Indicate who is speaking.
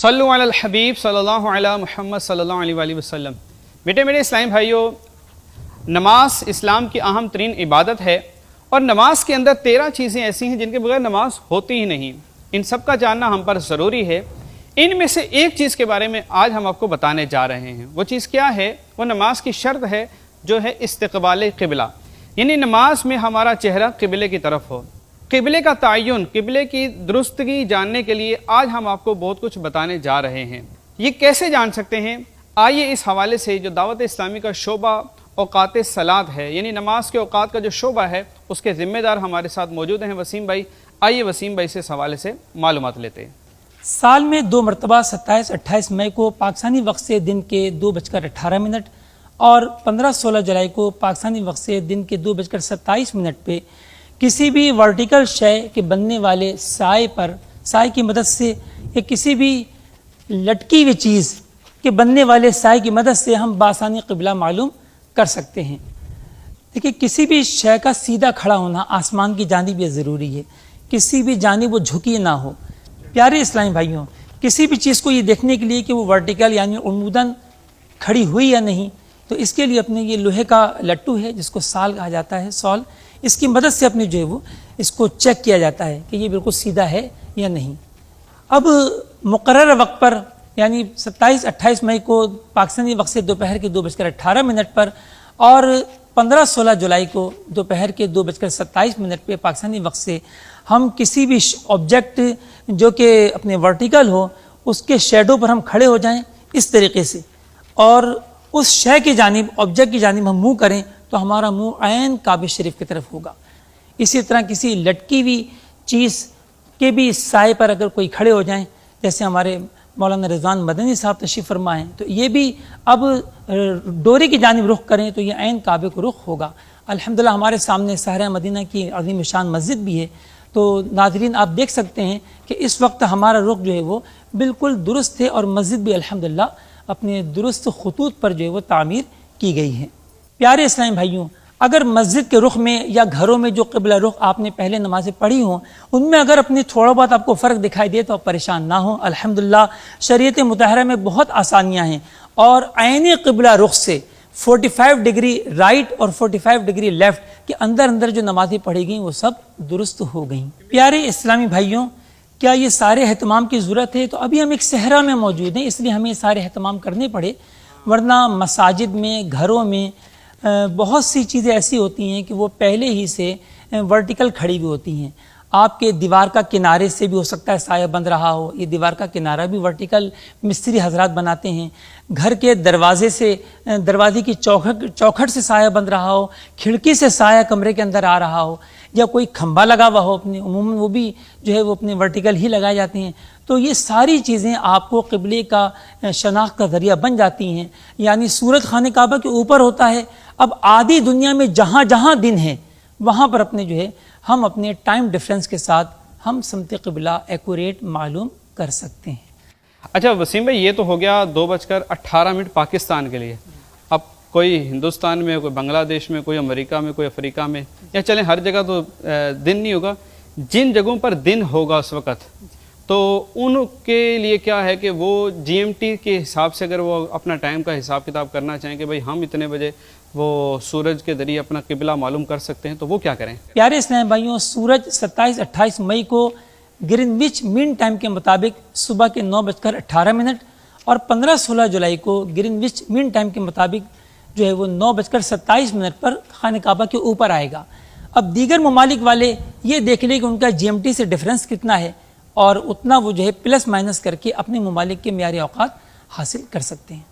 Speaker 1: صلو علی الحبیب صلی اللہ علیہ محمد صلی اللہ علیہ وآلہ وسلم۔ بیٹے میرے اسلامی بھائیوں، نماز اسلام کی اہم ترین عبادت ہے اور نماز کے اندر 13 چیزیں ایسی ہیں جن کے بغیر نماز ہوتی ہی نہیں۔ ان سب کا جاننا ہم پر ضروری ہے۔ ان میں سے ایک چیز کے بارے میں آج ہم آپ کو بتانے جا رہے ہیں۔ وہ چیز کیا ہے؟ وہ نماز کی شرط ہے جو ہے استقبال قبلہ، یعنی نماز میں ہمارا چہرہ قبلے کی طرف ہو۔ قبلے کا تعین، قبلے کی درستگی جاننے کے لیے آج ہم آپ کو بہت کچھ بتانے جا رہے ہیں۔ یہ کیسے جان سکتے ہیں؟ آئیے اس حوالے سے جو دعوت اسلامی کا شعبہ اوقات صلاۃ ہے، یعنی نماز کے اوقات کا جو شعبہ ہے، اس کے ذمہ دار ہمارے ساتھ موجود ہیں وسیم بھائی۔ آئیے وسیم بھائی سے اس حوالے سے معلومات لیتے ہیں۔
Speaker 2: سال میں 2 مرتبہ 27-28 مئی کو پاکستانی وقت سے دن کے 2:18 اور 15-16 جولائی کو پاکستانی وقت سے دن کے 2:27 پہ کسی بھی ورٹیکل شے کے بننے والے سائے کی مدد سے یا کسی بھی لٹکی ہوئی چیز کے بننے والے سائے کی مدد سے ہم بآسانی قبلہ معلوم کر سکتے ہیں۔ دیکھیے، کسی بھی شے کا سیدھا کھڑا ہونا آسمان کی جانب یہ ضروری ہے، کسی بھی جانب وہ جھکی نہ ہو۔ پیارے اسلامی بھائیوں، کسی بھی چیز کو یہ دیکھنے کے لیے کہ وہ ورٹیکل یعنی عموداً کھڑی ہوئی یا نہیں، تو اس کے لیے اپنے یہ لوہے کا لٹو ہے جس کو سال کہا جاتا ہے، سال، اس کی مدد سے اپنے جو ہے وہ اس کو چیک کیا جاتا ہے کہ یہ بالکل سیدھا ہے یا نہیں۔ اب مقررہ وقت پر یعنی 27-28 مئی کو پاکستانی وقت سے دوپہر کے 2:18 پر اور 15-16 جولائی کو دوپہر کے 2:27 پہ پاکستانی وقت سے ہم کسی بھی آبجیکٹ جو کہ اپنے ورٹیکل ہو اس کے شیڈو پر ہم کھڑے ہو جائیں اس طریقے سے، اور اس شے کی جانب، آبجیکٹ کی جانب ہم منہ کریں تو ہمارا منہ عین کعبہ شریف کی طرف ہوگا۔ اسی طرح کسی لٹکی ہوئی چیز کے بھی سائے پر اگر کوئی کھڑے ہو جائیں، جیسے ہمارے مولانا رضوان مدنی صاحب تشریف فرما ہیں، تو یہ بھی اب ڈوری کی جانب رخ کریں تو یہ عین کعبے کو رخ ہوگا۔ الحمدللہ ہمارے سامنے صحرا مدینہ کی عظیم شان مسجد بھی ہے، تو ناظرین آپ دیکھ سکتے ہیں کہ اس وقت ہمارا رخ جو ہے وہ بالکل درست ہے، اور مسجد بھی الحمدللہ اپنے درست خطوط پر جو ہے وہ تعمیر کی گئی ہے۔ پیارے اسلامی بھائیوں، اگر مسجد کے رخ میں یا گھروں میں جو قبلہ رخ آپ نے پہلے نمازیں پڑھی ہوں ان میں اگر اپنے تھوڑا بہت آپ کو فرق دکھائی دے تو آپ پریشان نہ ہوں۔ الحمدللہ شریعت مطہرہ میں بہت آسانیاں ہیں، اور عین قبلہ رخ سے 45 ڈگری رائٹ اور 45 ڈگری لیفٹ کے اندر جو نمازیں پڑھی گئیں وہ سب درست ہو گئیں۔ پیارے اسلامی بھائیوں، کیا یہ سارے اہتمام کی ضرورت ہے؟ تو ابھی ہم ایک صحرا میں موجود ہیں، اس لیے ہمیں سارے اہتمام کرنے پڑے، ورنہ مساجد میں، گھروں میں بہت سی چیزیں ایسی ہوتی ہیں کہ وہ پہلے ہی سے ورٹیکل کھڑی ہوئی ہوتی ہیں۔ آپ کے دیوار کا کنارے سے بھی ہو سکتا ہے سایہ بن رہا ہو، یہ دیوار کا کنارہ بھی ورٹیکل مستری حضرات بناتے ہیں۔ گھر کے دروازے سے، دروازے کی چوکھٹ سے سایہ بن رہا ہو، کھڑکی سے سایہ کمرے کے اندر آ رہا ہو، یا کوئی کھمبا لگا ہوا ہو، اپنے عموماً وہ بھی جو ہے وہ اپنے ورٹیکل ہی لگائے جاتے ہیں، تو یہ ساری چیزیں آپ کو قبلے کا شناخت کا ذریعہ بن جاتی ہیں۔ یعنی سورج خانہ کعبہ کے اوپر ہوتا ہے، اب آدھی دنیا میں جہاں جہاں دن ہے وہاں پر اپنے جو ہے ہم اپنے ٹائم ڈیفرنس کے ساتھ ہم سمت قبلہ ایکوریٹ معلوم کر سکتے ہیں۔
Speaker 1: اچھا وسیم بھائی، یہ تو ہو گیا 2:18 پاکستان کے لیے۔ اب کوئی ہندوستان میں، کوئی بنگلہ دیش میں، کوئی امریکہ میں، کوئی افریقہ میں، یا چلیں ہر جگہ تو دن نہیں ہوگا، جن جگہوں پر دن ہوگا اس وقت تو ان کے لیے کیا ہے کہ وہ GMT کے حساب سے اگر وہ اپنا ٹائم کا حساب کتاب کرنا چاہیں کہ بھئی ہم اتنے بجے وہ سورج کے ذریعے اپنا قبلہ معلوم کر سکتے ہیں، تو وہ کیا کریں؟
Speaker 2: پیارے اسلامی بھائیوں، سورج 27-28 مئی کو گرینوچ مین ٹائم کے مطابق صبح کے 9:18 اور 15-16 جولائی کو گرینوچ مین ٹائم کے مطابق جو ہے وہ 9:27 پر خانہ کعبہ کے اوپر آئے گا۔ اب دیگر ممالک والے یہ دیکھ لیں کہ ان کا GMT سے ڈفرینس کتنا ہے، اور اتنا وہ جو ہے پلس مائنس کر کے اپنے ممالک کے معیاری اوقات حاصل کر سکتے ہیں۔